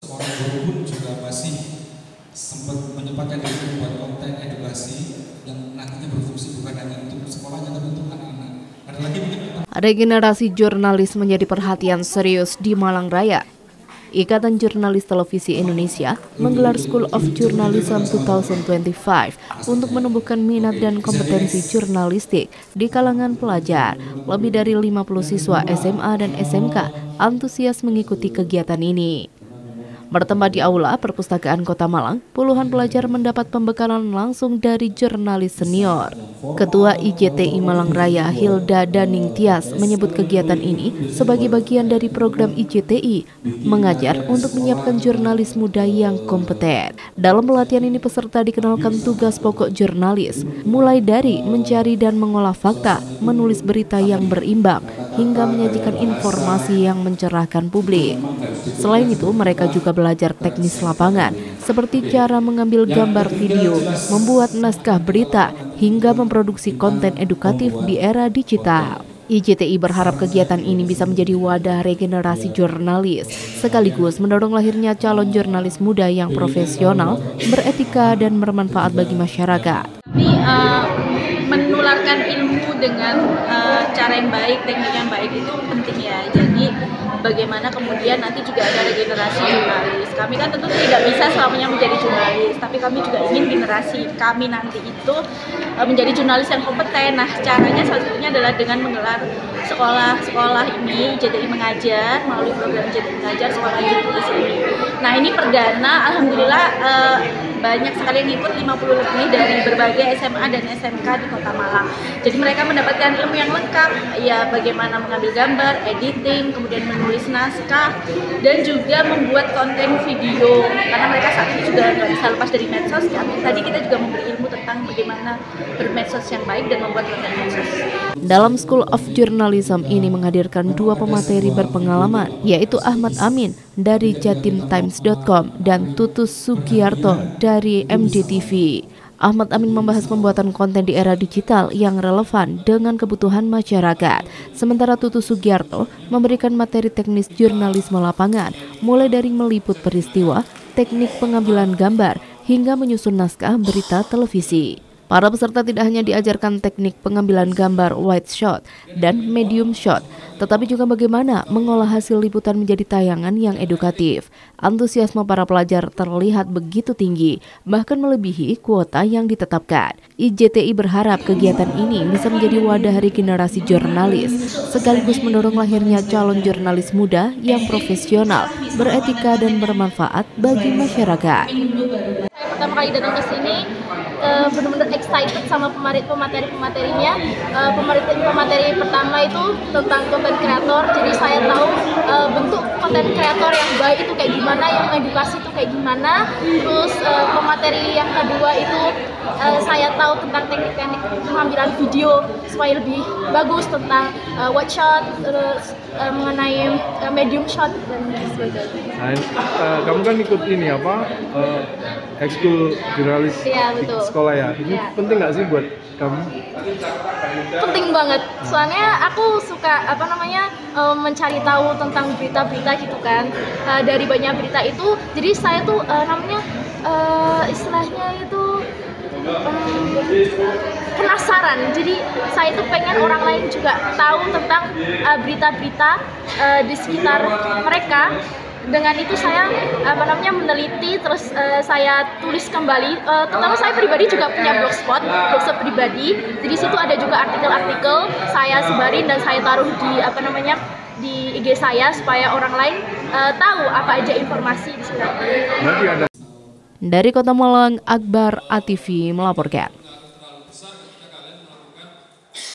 Sekolah guru pun juga masih sempat menyempatkan diri membuat konten edukasi yang nantinya berfungsi bukan hanya untuk sekolahnya tapi untuk anak-anak. Ada lagi mungkin regenerasi jurnalis menjadi perhatian serius di Malang Raya. Ikatan Jurnalis Televisi Indonesia menggelar School of Journalism 2025 untuk menumbuhkan minat dan kompetensi jurnalistik di kalangan pelajar. Lebih dari 50 siswa SMA dan SMK antusias mengikuti kegiatan ini. Bertempat di Aula Perpustakaan Kota Malang, puluhan pelajar mendapat pembekalan langsung dari jurnalis senior. Ketua IJTI Malang Raya Hilda Daning Tias menyebut kegiatan ini sebagai bagian dari program IJTI mengajar untuk menyiapkan jurnalis muda yang kompeten. Dalam pelatihan ini peserta dikenalkan tugas pokok jurnalis, mulai dari mencari dan mengolah fakta, menulis berita yang berimbang, hingga menyajikan informasi yang mencerahkan publik. Selain itu, mereka juga belajar teknis lapangan, seperti cara mengambil gambar video, membuat naskah berita, hingga memproduksi konten edukatif di era digital. IJTI berharap kegiatan ini bisa menjadi wadah regenerasi jurnalis, sekaligus mendorong lahirnya calon jurnalis muda yang profesional, beretika, dan bermanfaat bagi masyarakat. Menularkan ilmu dengan cara yang baik, teknik yang baik itu penting ya. Jadi bagaimana kemudian nanti juga ada regenerasi jurnalis. Kami kan tentu tidak bisa selamanya menjadi jurnalis, tapi kami juga ingin generasi kami nanti itu menjadi jurnalis yang kompeten. Nah, caranya salah satunya adalah dengan menggelar sekolah-sekolah ini, IJTI Mengajar, melalui program IJTI Mengajar sekolah jurnalis ini. Nah, ini perdana, alhamdulillah banyak sekali yang ikut, 50 lebih dari berbagai SMA dan SMK di Kota Malang. Jadi mereka mendapatkan ilmu yang lengkap, ya bagaimana mengambil gambar, editing, kemudian menulis naskah, dan juga membuat konten video. Karena mereka saat ini juga nggak bisa lepas dari medsos kan. Tadi kita juga memberi ilmu tentang bagaimana bermedsos yang baik dan membuat konten medsos. Dalam School of Journalism ini menghadirkan dua pemateri berpengalaman, yaitu Ahmad Amin dari jatimtimes.com dan Tutus Sugiarto dari MDTV. Ahmad Amin membahas pembuatan konten di era digital yang relevan dengan kebutuhan masyarakat. Sementara Tutus Sugiarto memberikan materi teknis jurnalisme lapangan, mulai dari meliput peristiwa, teknik pengambilan gambar, hingga menyusun naskah berita televisi. Para peserta tidak hanya diajarkan teknik pengambilan gambar wide shot dan medium shot, tetapi juga bagaimana mengolah hasil liputan menjadi tayangan yang edukatif. Antusiasme para pelajar terlihat begitu tinggi, bahkan melebihi kuota yang ditetapkan. IJTI berharap kegiatan ini bisa menjadi wadah regenerasi jurnalis, sekaligus mendorong lahirnya calon jurnalis muda yang profesional, beretika dan bermanfaat bagi masyarakat. Pertama kali datang ke sini benar-benar excited sama pemateri-pematerinya. Pemateri pertama itu tentang konten kreator, jadi saya tahu bentuk konten kreator yang baik itu kayak gimana, yang edukasi itu kayak gimana. Terus pemateri yang kedua itu saya tahu tentang teknik-teknik pengambilan video supaya lebih bagus, tentang wide shot, terus mengenai medium shot dan sebagainya. Nah, kamu kan ikut ini apa? Ekskul jurnalis di sekolah ya. Ini penting nggak sih buat kamu? Penting banget. Soalnya aku suka mencari tahu tentang berita-berita gitu kan. Dari banyak berita itu, jadi saya tuh istilahnya itu penasaran. Jadi saya tuh pengen orang lain juga tahu tentang berita-berita di sekitar mereka. Dengan itu saya meneliti, terus saya tulis kembali. Terutama saya pribadi juga punya blogspot pribadi. Jadi situ ada juga artikel-artikel saya sebarin dan saya taruh di IG saya supaya orang lain tahu apa aja informasi di situ. Dari Kota Malang, Akbar ATV melaporkan.